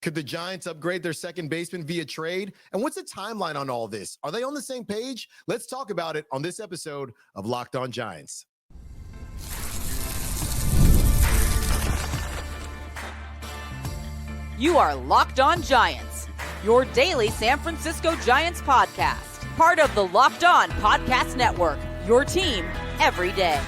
Could the Giants upgrade their second baseman via trade? And what's the timeline on all this? Are they on the same page? Let's talk about it on this episode of Locked On Giants. You are Locked On Giants, your daily San Francisco Giants podcast. Part of the Locked On Podcast Network, your team every day.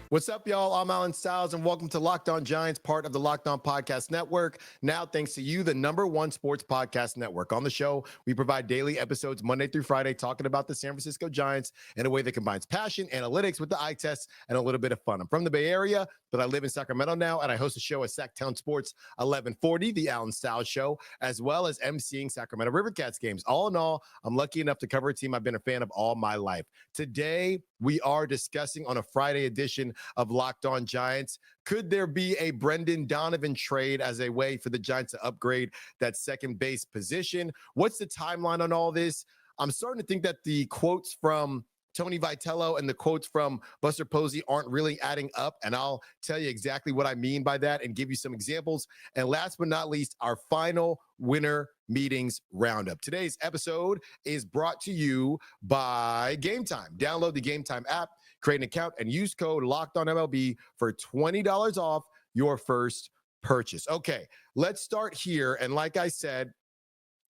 What's up, y'all? I'm Alan Stiles, and welcome to Locked On Giants, part of the Locked On Podcast Network. Now, thanks to you, the #1 sports podcast network. On the show, we provide daily episodes Monday through Friday talking about the San Francisco Giants in a way that combines passion, analytics with the eye test, and a little bit of fun. I'm from the Bay Area, but I live in Sacramento now, and I host a show at Sacktown Sports 1140, the Alan Stiles Show, as well as emceeing Sacramento Rivercats games. All in all, I'm lucky enough to cover a team I've been a fan of all my life. Today, we are discussing on a Friday edition of Locked On Giants. Could there be a Brenden Donovan trade as a way for the Giants to upgrade that second base position? What's the timeline on all this? I'm starting to think that the quotes from Tony Vitello and the quotes from Buster Posey aren't really adding up, and I'll tell you exactly what I mean by that and give you some examples. And last but not least, our final winter meetings roundup. Today's episode is brought to you by Game Time. Download the Game Time app, create an account, and use code LOCKEDONMLB for $20 off your first purchase. Okay, let's start here. And like I said,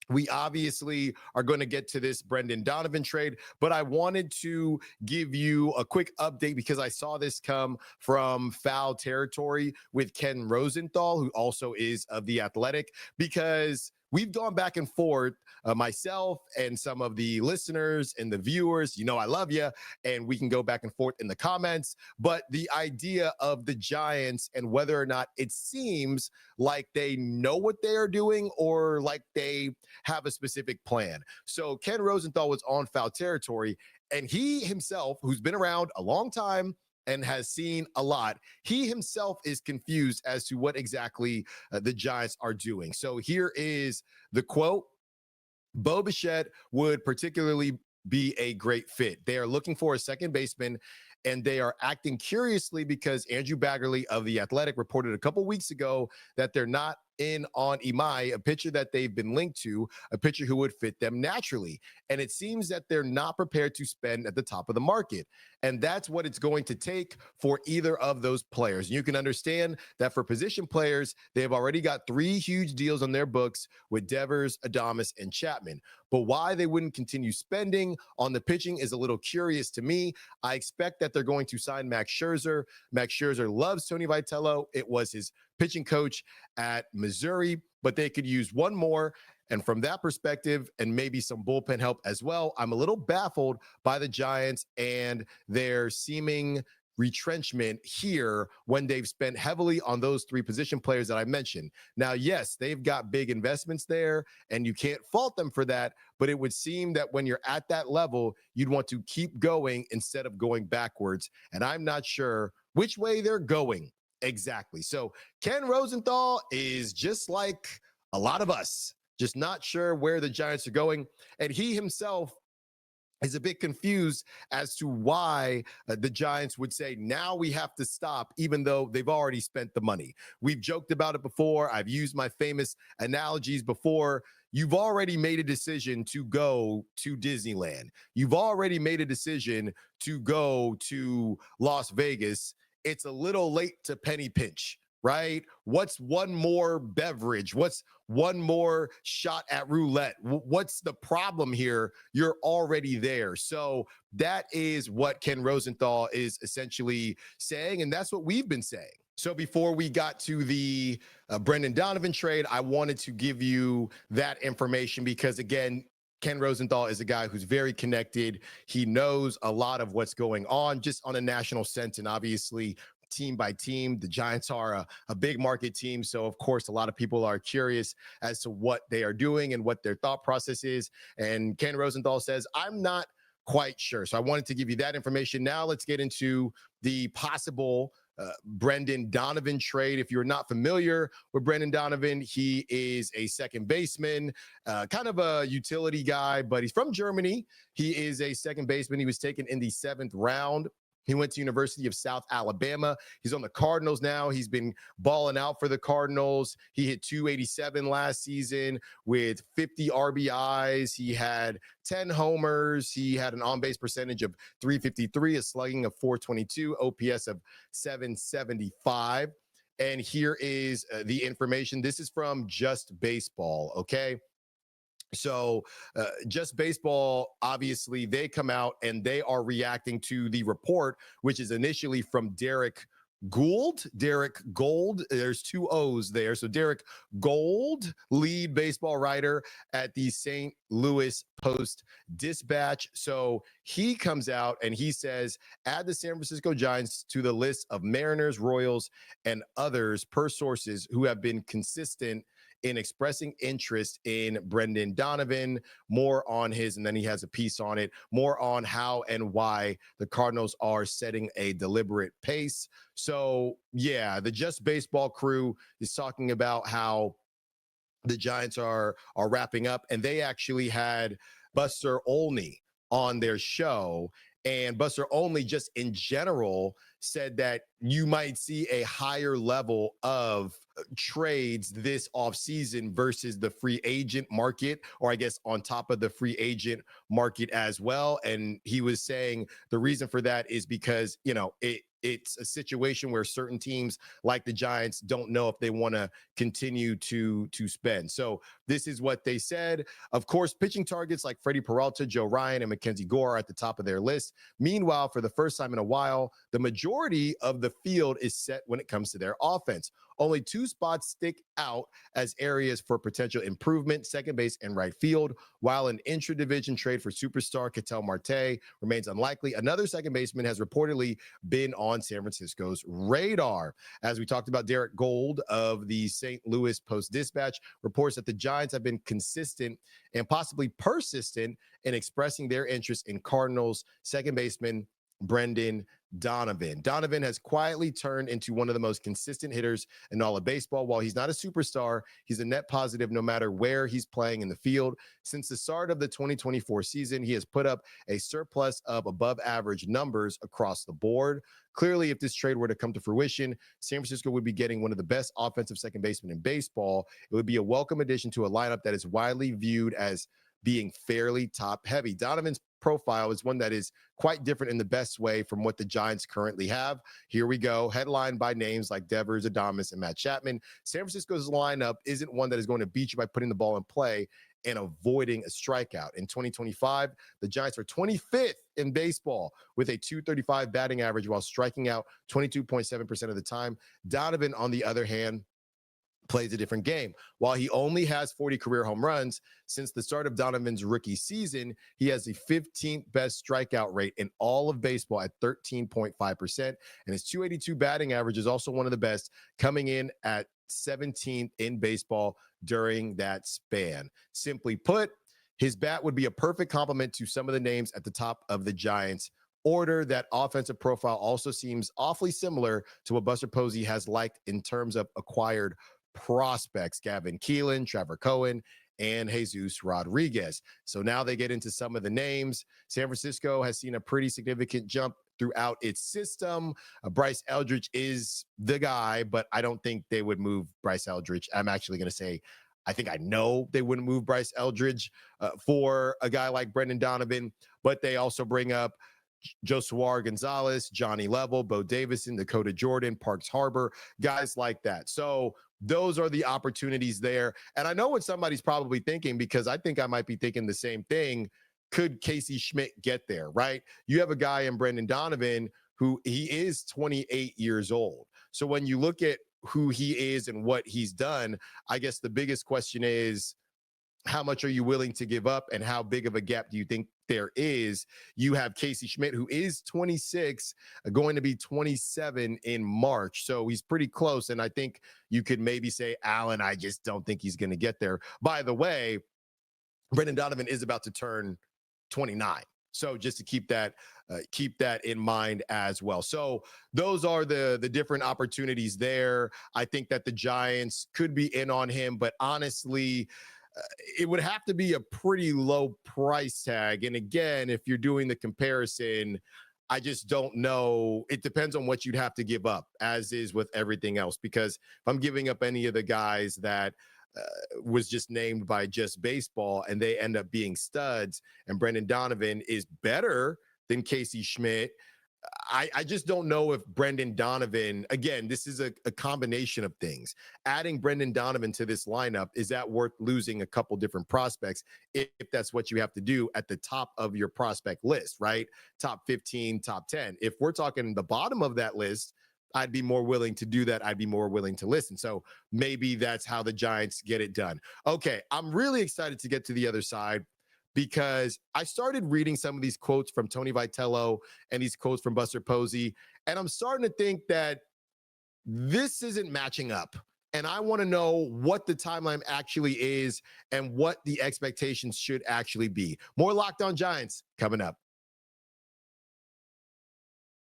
we obviously are going to get to this Brenden Donovan trade, but I wanted to give you a quick update because I saw this come from Foul Territory with Ken Rosenthal, who also is of The Athletic, because we've gone back and forth, myself and some of the listeners and the viewers. You know I love you, and we can go back and forth in the comments. But the idea of the Giants and whether or not it seems like they know what they are doing or like they have a specific plan. So Ken Rosenthal was on Foul Territory, and he himself, who's been around a long time and has seen a lot, he himself is confused as to what exactly the Giants are doing. So here is the quote. Bichette would particularly be a great fit. They are looking for a second baseman, and they are acting curiously because Andrew Baggerly of The Athletic reported a couple weeks ago that they're not in on Imai, a pitcher that they've been linked to, a pitcher who would fit them naturally. And it seems that they're not prepared to spend at the top of the market. And that's what it's going to take for either of those players. And you can understand that for position players, they've already got 3 huge deals on their books with Devers, Adames, and Chapman. But why they wouldn't continue spending on the pitching is a little curious to me. I expect that they're going to sign Max Scherzer. Max Scherzer loves Tony Vitello. It was his pitching coach at Missouri, but they could use one more. And from that perspective, and maybe some bullpen help as well, I'm a little baffled by the Giants and their seeming retrenchment here when they've spent heavily on those 3 position players that I mentioned. Now, yes, they've got big investments there, and you can't fault them for that, but it would seem that when you're at that level, you'd want to keep going instead of going backwards. And I'm not sure which way they're going exactly. So Ken Rosenthal is just like a lot of us, just not sure where the Giants are going. And he himself is a bit confused as to why the Giants would say, now we have to stop, even though they've already spent the money. We've joked about it before. I've used my famous analogies before. You've already made a decision to go to Disneyland. You've already made a decision to go to Las Vegas. It's a little late to penny pinch, right? What's one more beverage? What's one more shot at roulette? What's the problem here? You're already there. So that is what Ken Rosenthal is essentially saying, and that's what we've been saying. So before we got to the Brenden Donovan trade, I wanted to give you that information because, again, Ken Rosenthal is a guy who's very connected. He knows a lot of what's going on just on a national sense, and obviously team by team. The Giants are a big market team. So, of course, a lot of people are curious as to what they are doing and what their thought process is. And Ken Rosenthal says, I'm not quite sure. So I wanted to give you that information. Now let's get into the possible Brenden Donovan trade. If you're not familiar with Brenden Donovan, he is a second baseman, kind of a utility guy, but he's from Germany. He is a second baseman. He was taken in the 7th round He went to University of South Alabama. He's on the Cardinals now. He's been balling out for the Cardinals. He hit 287 last season with 50 RBIs. He had 10 homers. He had an on-base percentage of 353, a slugging of 422, OPS of 775. And here is the information. This is from Just Baseball, okay? So Just Baseball, obviously, they come out and they are reacting to the report, which is initially from Derek Gould. There's two O's there. So Derek Gould, lead baseball writer at the St. Louis Post-Dispatch. So he comes out and he says, add the San Francisco Giants to the list of Mariners, Royals, and others per sources who have been consistent in expressing interest in Brenden Donovan. More on his, and then he has a piece on it, more on how and why the Cardinals are setting a deliberate pace. So yeah, the Just Baseball crew is talking about how the Giants are wrapping up, and they actually had Buster Olney on their show. And Buster Olney, just in general, said that you might see a higher level of trades this offseason versus the free agent market, or I guess on top of the free agent market as well. And he was saying the reason for that is because, you know, it's a situation where certain teams like the Giants don't know if they want to continue to spend. So this is what they said. Of course, pitching targets like Freddy Peralta, Joe Ryan, and Mackenzie Gore are at the top of their list. Meanwhile, for the first time in a while, the majority of the field is set when it comes to their offense. Only two spots stick out as areas for potential improvement: second base and right field. While an intra-division trade for superstar Ketel Marte remains unlikely, another second baseman has reportedly been on San Francisco's radar. As we talked about, Derek Gould of the St. Louis Post-Dispatch reports that the Giants have been consistent and possibly persistent in expressing their interest in Cardinals second baseman Brenden Donovan. Donovan has quietly turned into one of the most consistent hitters in all of baseball. While he's not a superstar, he's a net positive no matter where he's playing in the field. Since the start of the 2024 season, he has put up a surplus of above average numbers across the board. Clearly, if this trade were to come to fruition, San Francisco would be getting one of the best offensive second basemen in baseball. It would be a welcome addition to a lineup that is widely viewed as being fairly top heavy. Donovan's profile is one that is quite different in the best way from what the Giants currently have. Here we go. Headlined by names like Devers, Adames, and Matt Chapman, San Francisco's lineup isn't one that is going to beat you by putting the ball in play and avoiding a strikeout. In 2025, the Giants are 25th in baseball with a .235 batting average while striking out 22.7% of the time. Donovan, on the other hand, plays a different game. While he only has 40 career home runs, since the start of Donovan's rookie season, he has the 15th best strikeout rate in all of baseball at 13.5%. And his .282 batting average is also one of the best, coming in at 17th in baseball during that span. Simply put, his bat would be a perfect complement to some of the names at the top of the Giants order. That offensive profile also seems awfully similar to what Buster Posey has liked in terms of acquired prospects: Gavin Keelan, Trevor Cohen, and Jesus Rodriguez. So now they get into some of the names. San Francisco has seen a pretty significant jump throughout its system. Bryce Eldridge is the guy, but I don't think they would move Bryce Eldridge. I'm actually going to say I think I know they wouldn't move Bryce Eldridge for a guy like Brenden Donovan, but they also bring up Josuar Gonzalez, Johnny Level, Bo Davison, Dakota Jordan, Parks Harbor, guys like that. So those are the opportunities there. And I know what somebody's probably thinking, because I think I might be thinking the same thing. Could Casey Schmidt get there, right? You have a guy in Brenden Donovan who he is 28 years old. So when you look at who he is and what he's done, I guess the biggest question is, how much are you willing to give up, and how big of a gap do you think there is? You have Casey Schmidt, who is 26, going to be 27 in March. So he's pretty close. And I think you could maybe say, Alan, I just don't think he's going to get there. By the way, Brenden Donovan is about to turn 29. So just to keep that in mind as well. So those are the different opportunities there. I think that the Giants could be in on him, but honestly, it would have to be a pretty low price tag. And again, if you're doing the comparison, I just don't know. It depends on what you'd have to give up, as is with everything else. Because if I'm giving up any of the guys that was just named by Just Baseball and they end up being studs, and Brendan Donovan is better than Casey Schmidt, I just don't know if Brendan Donovan, again, this is a combination of things. Adding Brendan Donovan to this lineup, is that worth losing a couple different prospects if that's what you have to do at the top of your prospect list, right? Top 15, top 10. If we're talking the bottom of that list, I'd be more willing to do that. I'd be more willing to listen. So maybe that's how the Giants get it done. Okay, I'm really excited to get to the other side, because I started reading some of these quotes from Tony Vitello and these quotes from Buster Posey, and I'm starting to think that this isn't matching up. And I want to know what the timeline actually is and what the expectations should actually be. More Locked On Giants coming up.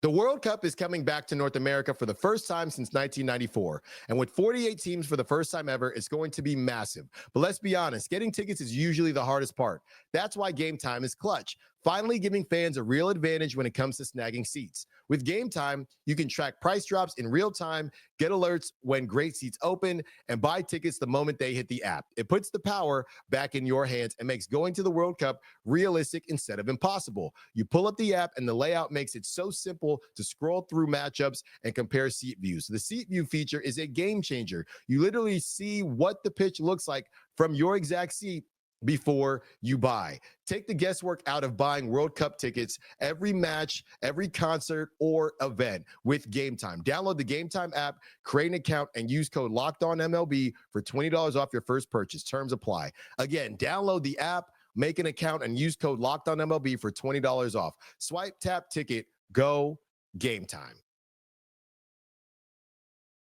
The World Cup is coming back to North America for the first time since 1994. And with 48 teams for the first time ever, it's going to be massive. But let's be honest, getting tickets is usually the hardest part. That's why Game Time is clutch, finally giving fans a real advantage when it comes to snagging seats. With Game Time, you can track price drops in real time, get alerts when great seats open, and buy tickets the moment they hit the app. It puts the power back in your hands and makes going to the World Cup realistic instead of impossible. You pull up the app and the layout makes it so simple to scroll through matchups and compare seat views. The seat view feature is a game changer. You literally see what the pitch looks like from your exact seat before you buy. Take the guesswork out of buying World Cup tickets, every match, every concert, or event with Game Time. Download the Game Time app, create an account, and use code LOCKEDONMLB for $20 off your first purchase. Terms apply. Again, download the app, make an account, and use code LOCKEDONMLB for $20 off. Swipe, tap, ticket, go Game Time.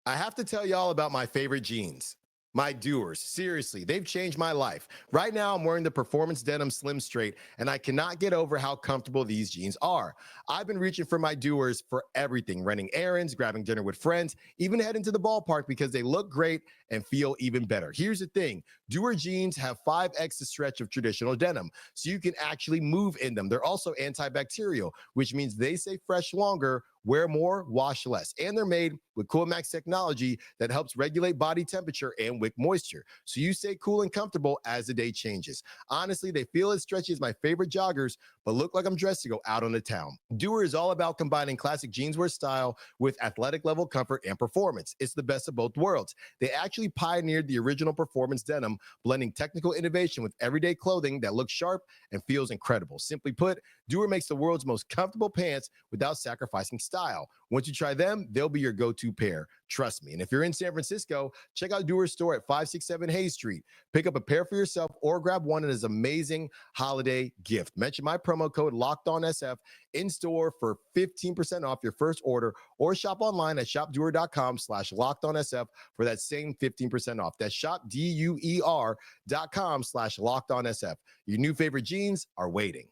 I have to tell y'all about my favorite jeans. My Doers, seriously, they've changed my life. Right now, I'm wearing the Performance Denim Slim Straight, and I cannot get over how comfortable these jeans are. I've been reaching for my Doers for everything, running errands, grabbing dinner with friends, even heading to the ballpark because they look great and feel even better. Here's the thing. Doer jeans have 5x the stretch of traditional denim, so you can actually move in them. They're also antibacterial, which means they stay fresh longer, wear more, wash less. And they're made with CoolMax technology that helps regulate body temperature and wick moisture, so you stay cool and comfortable as the day changes. Honestly, they feel as stretchy as my favorite joggers, but look like I'm dressed to go out on the town. Doer is all about combining classic jeanswear style with athletic level comfort and performance. It's the best of both worlds. They actually pioneered the original performance denim, blending technical innovation with everyday clothing that looks sharp and feels incredible. Simply put, Doer makes the world's most comfortable pants without sacrificing style. Once you try them, they'll be your go-to pair. Trust me. And if you're in San Francisco, check out Doer's store at 567 Hayes Street. Pick up a pair for yourself or grab one in his amazing holiday gift. Mention my promo code LOCKEDONSF in store for 15% off your first order, or shop online at shopdoer.com/LockedOnSF for that same 15% off. That's shopdoer.com/LockedOnSF. Your new favorite jeans are waiting.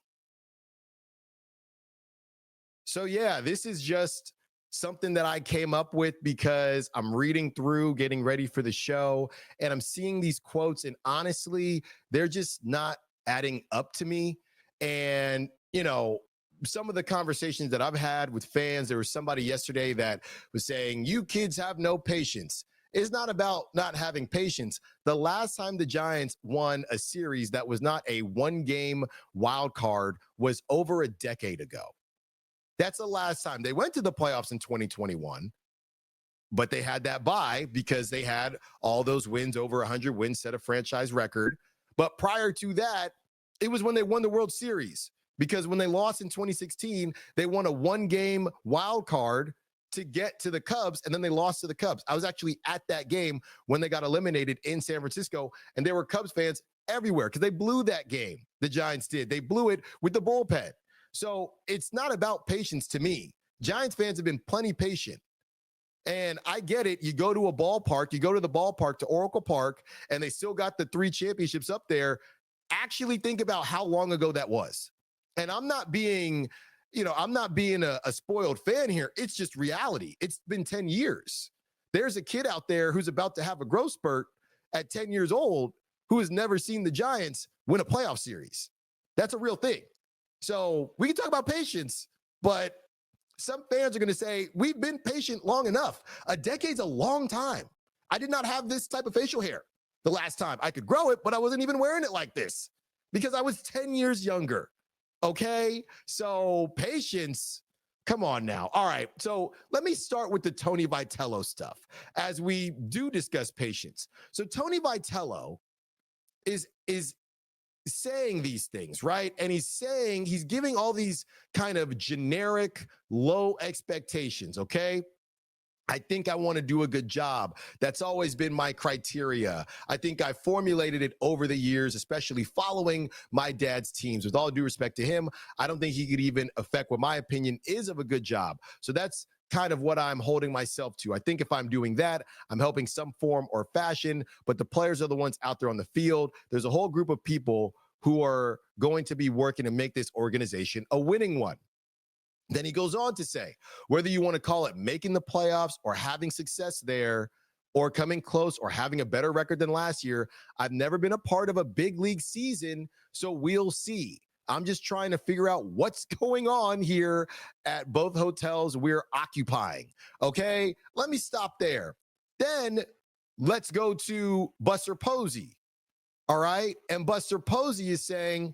So yeah, this is just something that I came up with because I'm reading through, getting ready for the show, and I'm seeing these quotes, and honestly, they're just not adding up to me. And, you know, some of the conversations that I've had with fans, there was somebody yesterday that was saying, you kids have no patience. It's not about not having patience. The last time the Giants won a series that was not a one-game wild card was over a decade ago. That's the last time. They went to the playoffs in 2021, but they had that bye because they had all those wins, over 100 wins, set a franchise record. But prior to that, it was when they won the World Series, because when they lost in 2016, they won a one-game wild card to get to the Cubs, and then they lost to the Cubs. I was actually at that game when they got eliminated in San Francisco, and there were Cubs fans everywhere because they blew that game. The Giants did. They blew it with the bullpen. So it's not about patience to me. Giants fans have been plenty patient. And I get it. You go to a ballpark, you go to the ballpark to Oracle Park, and they still got the 3 championships up there. Actually think about how long ago that was. And I'm not being, a spoiled fan here. It's just reality. It's been 10 years. There's a kid out there who's about to have a growth spurt at 10 years old who has never seen the Giants win a playoff series. That's a real thing. So we can talk about patience, but some fans are going to say, we've been patient long enough. A decade's a long time. I did not have this type of facial hair the last time. I could grow it, but I wasn't even wearing it like this because I was 10 years younger. Okay? So patience, come on now. All right. So let me start with the Tony Vitello stuff as we do discuss patience. So Tony Vitello is saying these things, right? And he's giving all these kind of generic low expectations, okay? I think I want to do a good job. That's always been my criteria. I think I formulated it over the years, especially following my dad's teams. With all due respect to him, I don't think he could even affect what my opinion is of a good job. So that's kind of what I'm holding myself to. I think if I'm doing that, I'm helping some form or fashion, but the players are the ones out there on the field. There's a whole group of people who are going to be working to make this organization a winning one. Then he goes on to say, whether you want to call it making the playoffs or having success there or coming close or having a better record than last year, I've never been a part of a big league season, so we'll see. I'm just trying to figure out what's going on here at both hotels we're occupying. Okay, let me stop there. Then let's go to Buster Posey. All right, and Buster Posey is saying,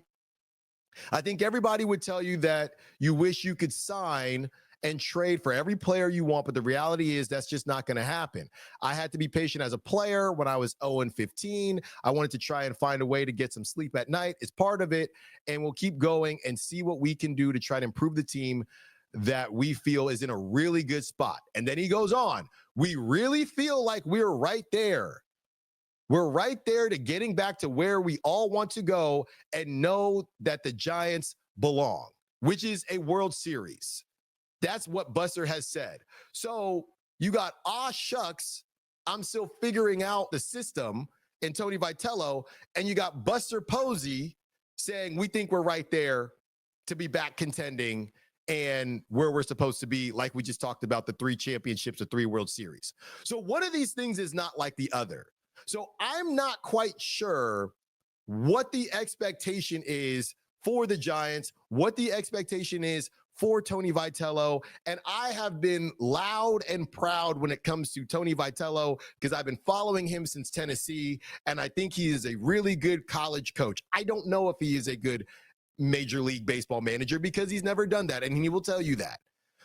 I think everybody would tell you that you wish you could sign and trade for every player you want, but the reality is that's just not going to happen. I had to be patient as a player when I was 0-15. I wanted to try and find a way to get some sleep at night. It's part of it, and we'll keep going and see what we can do to try to improve the team that we feel is in a really good spot. And then he goes on, we really feel like we're right there. We're right there to getting back to where we all want to go and know that the Giants belong, which is a World Series. That's what Buster has said. So you got, shucks, I'm still figuring out the system in Tony Vitello, and you got Buster Posey saying we think we're right there to be back contending and where we're supposed to be, like we just talked about, the 3 championships, the 3 World Series. So one of these things is not like the other. So I'm not quite sure what the expectation is for the Giants, what the expectation is for Tony Vitello. And I have been loud and proud when it comes to Tony Vitello because I've been following him since Tennessee, and I think he is a really good college coach. I don't know if he is a good Major League Baseball manager because he's never done that, and he will tell you that.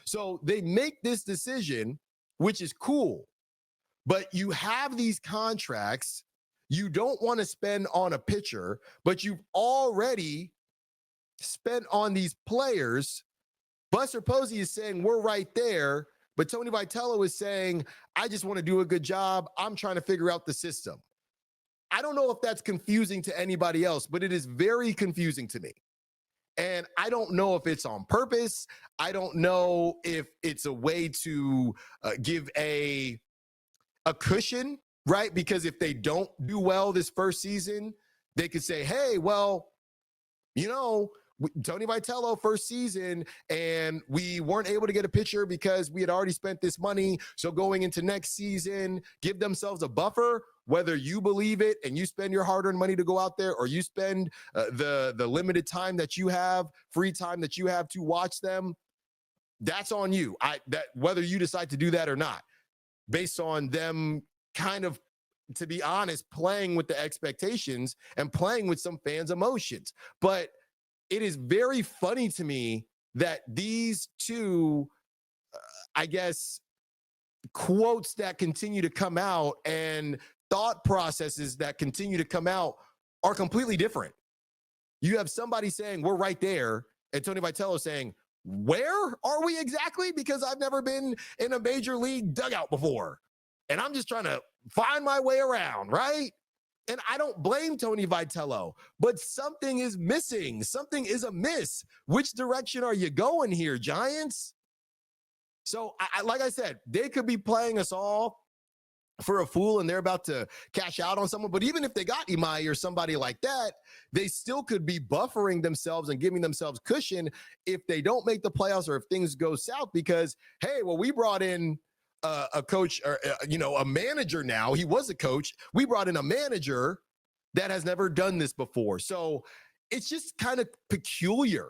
So they make this decision, which is cool. But you have these contracts you don't want to spend on a pitcher, but you've already spent on these players. Buster Posey is saying we're right there, but Tony Vitello is saying, I just want to do a good job. I'm trying to figure out the system. I don't know if that's confusing to anybody else, but it is very confusing to me. And I don't know if it's on purpose. I don't know if it's a way to give a cushion, right? Because if they don't do well this first season, they could say, hey, well, you know, Tony Vitello first season, and we weren't able to get a pitcher because we had already spent this money. So going into next season, give themselves a buffer, whether you believe it and you spend your hard-earned money to go out there, or you spend the limited time that you have, free time that you have to watch them. That's on you. Whether you decide to do that or not, based on them kind of, to be honest, playing with the expectations and playing with some fans' emotions. But it is very funny to me that these two, I guess, quotes that continue to come out and thought processes that continue to come out are completely different. You have somebody saying, we're right there, and Tony Vitello saying, where are we exactly? Because I've never been in a major league dugout before, and I'm just trying to find my way around, right? And I don't blame Tony Vitello, but something is missing. Something is amiss. Which direction are you going here, Giants? So, like I said, they could be playing us all for a fool, and they're about to cash out on someone. But even if they got Imai or somebody like that, they still could be buffering themselves and giving themselves cushion if they don't make the playoffs or if things go south. Because, hey, well, we brought in a coach, or a manager now. He was a coach. We brought in a manager that has never done this before. So it's just kind of peculiar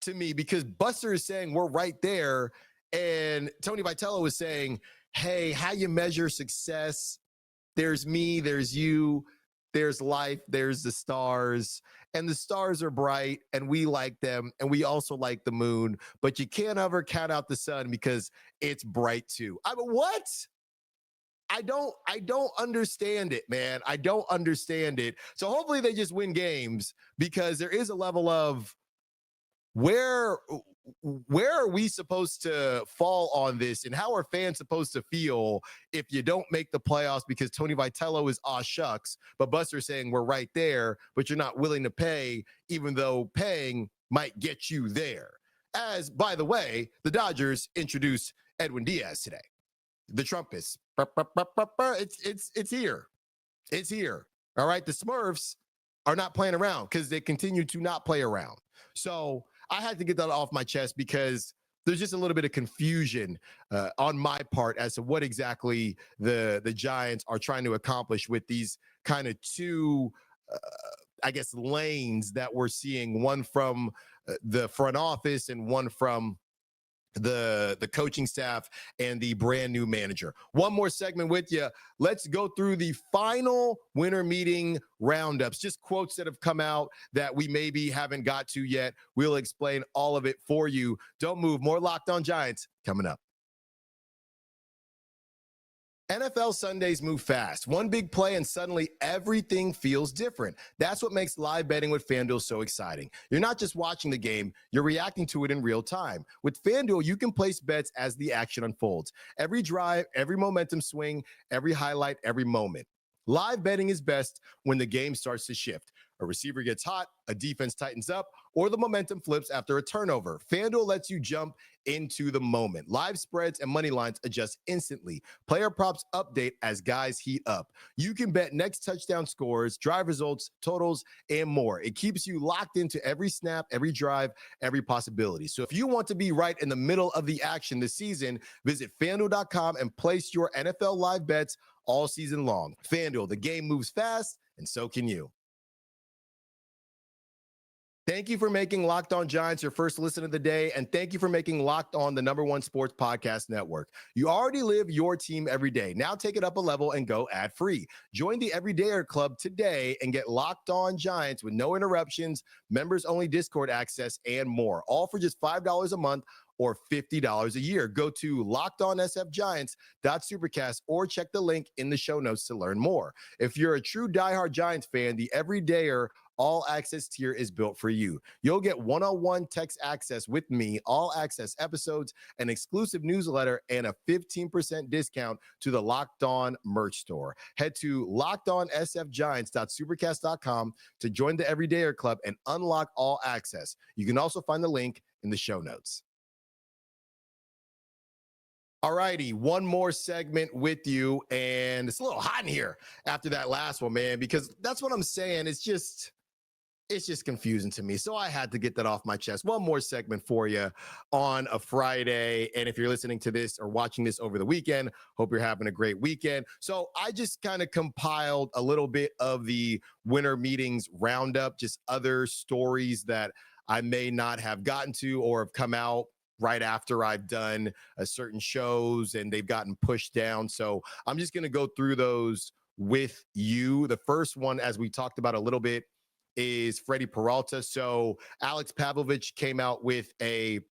to me because Buster is saying we're right there, And Tony Vitello was saying, hey, how you measure success? There's me, there's you, there's life, there's the stars, and the stars are bright and we like them, and we also like the moon, but you can't ever count out the sun because it's bright too. I mean, what? I don't understand it, man. I don't understand it. So hopefully they just win games, because there is a level of where are we supposed to fall on this, and how are fans supposed to feel if you don't make the playoffs because Tony Vitello is aw shucks, but Buster's saying we're right there, but you're not willing to pay, even though paying might get you there. As, by the way, the Dodgers introduced Edwin Diaz today. The trumpets. It's here. It's here. All right. The Smurfs are not playing around because they continue to not play around. So I had to get that off my chest, because there's just a little bit of confusion on my part as to what exactly the Giants are trying to accomplish with these kind of two, I guess, lanes that we're seeing, one from the front office and one from the coaching staff and the brand new manager. One more segment with you. Let's go through the final winter meeting roundups, just quotes that have come out that we maybe haven't got to yet. We'll explain all of it for you. Don't move. More Locked On Giants coming up. NFL Sundays move fast. One big play and suddenly everything feels different. That's what makes live betting with FanDuel so exciting. You're not just watching the game, you're reacting to it in real time. With FanDuel, you can place bets as the action unfolds. Every drive, every momentum swing, every highlight, every moment. Live betting is best when the game starts to shift. A receiver gets hot, a defense tightens up, or the momentum flips after a turnover. FanDuel lets you jump into the moment. Live spreads and money lines adjust instantly. Player props update as guys heat up. You can bet next touchdown scores, drive results, totals, and more. It keeps you locked into every snap, every drive, every possibility. So if you want to be right in the middle of the action this season, visit FanDuel.com and place your NFL live bets all season long. FanDuel, the game moves fast, and so can you. Thank you for making Locked On Giants your first listen of the day, and thank you for making Locked On the #1 sports podcast network. You already live your team every day. Now take it up a level and go ad-free. Join the Everydayer Club today and get Locked On Giants with no interruptions, members-only Discord access, and more. All for just $5 a month or $50 a year. Go to LockedOnSFGiants.supercast or check the link in the show notes to learn more. If you're a true diehard Giants fan, the Everydayer All Access tier is built for you. You'll get one-on-one text access with me, all access episodes, an exclusive newsletter, and a 15% discount to the Locked On merch store. Head to LockedOnSFGiants.supercast.com to join the Everydayer Club and unlock all access. You can also find the link in the show notes. All righty, one more segment with you, and it's a little hot in here after that last one, man, because that's what I'm saying. It's just confusing to me. So I had to get that off my chest. One more segment for you on a Friday. And if you're listening to this or watching this over the weekend, hope you're having a great weekend. So I just kind of compiled a little bit of the winter meetings roundup, just other stories that I may not have gotten to or have come out right after I've done certain shows and they've gotten pushed down. So I'm just going to go through those with you. The first one, as we talked about a little bit, is Freddy Peralta. So Alex Pavlovich came out with an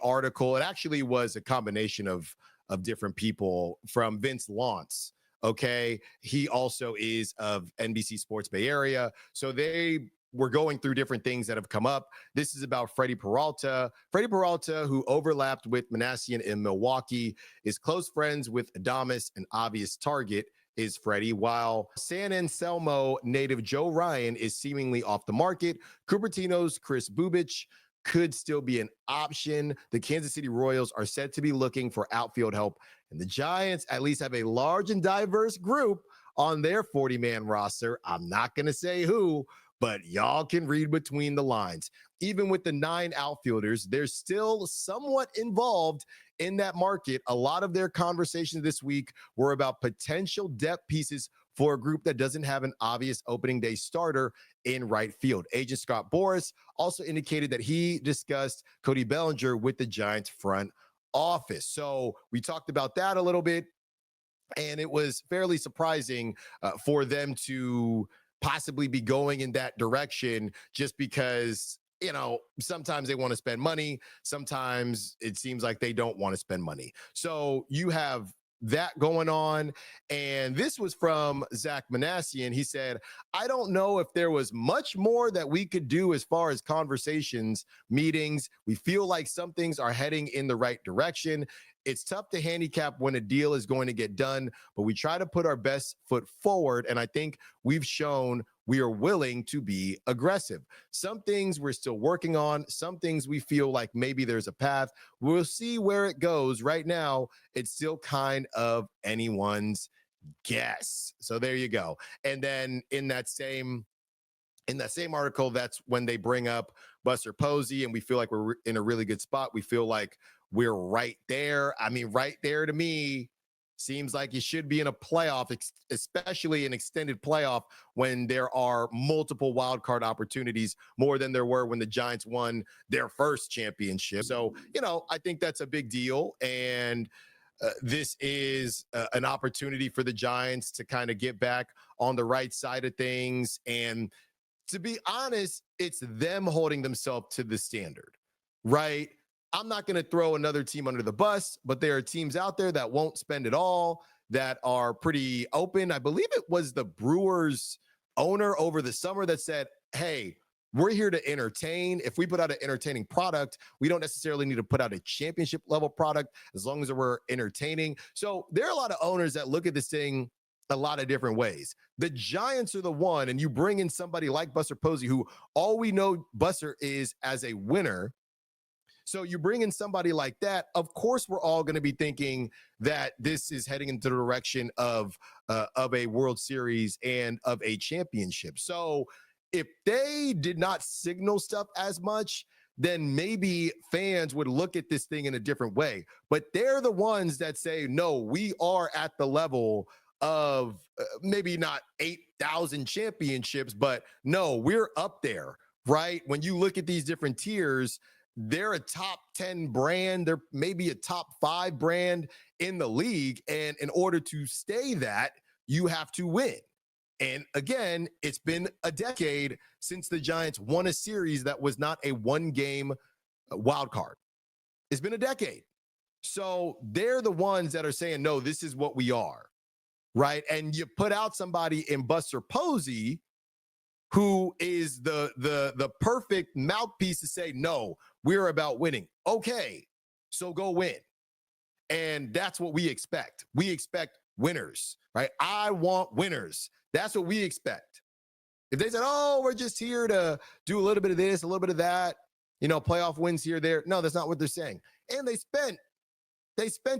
article. It actually was a combination of different people, from Vince Lantz. Okay. He also is of NBC Sports Bay Area. So they were going through different things that have come up. This is about Freddy Peralta. Freddy Peralta, who overlapped with Manassian in Milwaukee, is close friends with Adames, an obvious target is Freddy, while San Anselmo native Joe Ryan is seemingly off the market. Cupertino's Chris Bubich could still be an option. The Kansas City Royals are said to be looking for outfield help, and the Giants at least have a large and diverse group on their 40-man roster. I'm not going to say who, but y'all can read between the lines. Even with the 9 outfielders, they're still somewhat involved in that market. A lot of their conversations this week were about potential depth pieces for a group that doesn't have an obvious opening day starter in right field. Agent Scott Boras also indicated that he discussed Cody Bellinger with the Giants front office. So we talked about that a little bit, and it was fairly surprising for them to possibly be going in that direction, just because, you know, sometimes they want to spend money. Sometimes it seems like they don't want to spend money. So you have that going on. And this was from Zach Manassian. He said, I don't know if there was much more that we could do as far as conversations, meetings. We feel like some things are heading in the right direction. It's tough to handicap when a deal is going to get done, but we try to put our best foot forward. And I think we've shown we are willing to be aggressive. Some things we're still working on. Some things we feel like maybe there's a path. We'll see where it goes. Right now, it's still kind of anyone's guess. So there you go. And then in that same article, that's when they bring up Buster Posey, and we feel like we're in a really good spot. We feel like we're right there. I mean, right there to me seems like you should be in a playoff, especially an extended playoff, when there are multiple wild card opportunities, more than there were when the Giants won their first championship. So, you know, I think that's a big deal. And this is an opportunity for the Giants to kind of get back on the right side of things. And to be honest, it's them holding themselves to the standard, right? I'm not going to throw another team under the bus, but there are teams out there that won't spend it all, that are pretty open. I believe it was the Brewers owner over the summer that said, hey, we're here to entertain. If we put out an entertaining product, we don't necessarily need to put out a championship level product as long as we're entertaining. So there are a lot of owners that look at this thing a lot of different ways. The Giants are the one, and you bring in somebody like Buster Posey, who all we know Buster is as a winner. So you bring in somebody like that, of course, we're all going to be thinking that this is heading into the direction of a World Series and of a championship. So if they did not signal stuff as much, then maybe fans would look at this thing in a different way. But they're the ones that say, no, we are at the level of maybe not 8,000 championships, but no, we're up there, right? When you look at these different tiers, they're a top 10 brand. They're maybe a top 5 brand in the league. And in order to stay that, you have to win. And again, it's been a decade since the Giants won a series that was not a one-game wild card. It's been a decade. So they're the ones that are saying, no, this is what we are, right? And you put out somebody in Buster Posey, who is the perfect mouthpiece to say, no, we're about winning. Okay, so go win. And that's what we expect. We expect winners, right? I want winners. That's what we expect. If they said, oh, we're just here to do a little bit of this, a little bit of that, you know, playoff wins here, there. No, that's not what they're saying. And they spent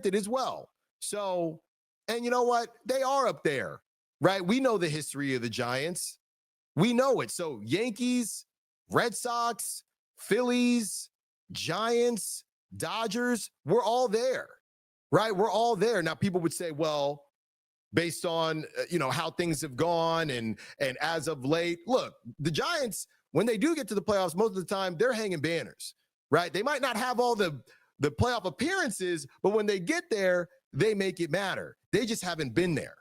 it as well. So, and you know what? They are up there, right? We know the history of the Giants. We know it. So Yankees, Red Sox, Phillies, Giants, Dodgers, we're all there, right? We're all there. Now, people would say, well, based on, you know, how things have gone and as of late, look, the Giants, when they do get to the playoffs, most of the time they're hanging banners, right? They might not have all the playoff appearances, but when they get there, they make it matter. They just haven't been there.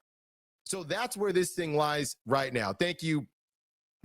So that's where this thing lies right now. Thank you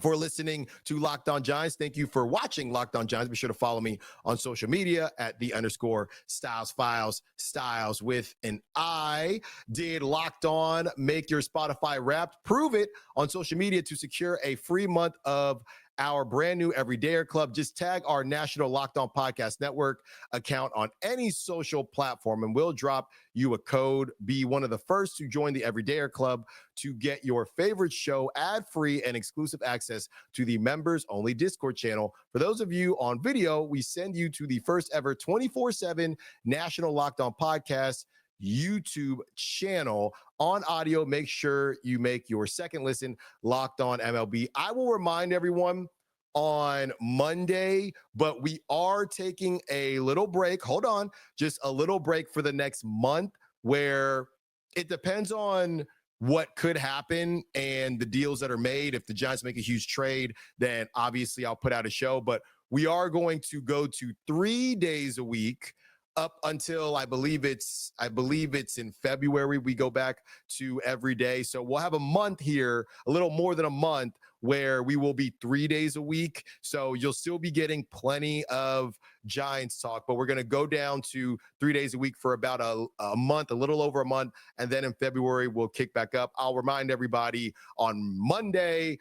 for listening to Locked On Giants. Thank you for watching Locked On Giants. Be sure to follow me on social media at @the_Styles Files, Styles with an I. Did Locked On make your Spotify Wrapped? Prove it on social media to secure a free month of our brand new Everydayer Club. Just tag our national Locked On Podcast Network account on any social platform, and we'll drop you a code. Be one of the first to join the Everydayer Club to get your favorite show ad-free and exclusive access to the members-only Discord channel. For those of you on video, we send you to the first ever 24/7 National Locked On Podcast YouTube channel. On audio, make sure you make your second listen Locked On MLB. I will remind everyone on Monday, but we are taking a little break. Hold on, just a little break for the next month, where it depends on what could happen and the deals that are made. If the Giants make a huge trade, then obviously I'll put out a show. But we are going to go to 3 days a week up until I believe it's in February. We go back to every day. So we'll have a month here, a little more than a month, where we will be 3 days a week. So you'll still be getting plenty of Giants talk, but we're going to go down to 3 days a week for about a month, a little over a month. And then in February, we'll kick back up. I'll remind everybody on Monday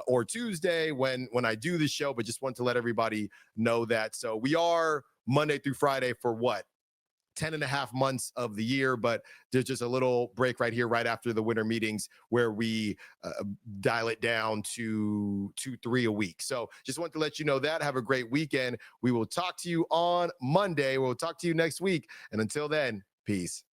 or Tuesday when I do the show, but just want to let everybody know that. So we are Monday through Friday for what? 10 and a half months of the year, but there's just a little break right here, right after the winter meetings, where we dial it down to 2-3 a week. So just want to let you know that. Have a great weekend. We will talk to you on Monday. We'll talk to you next week. And until then, peace.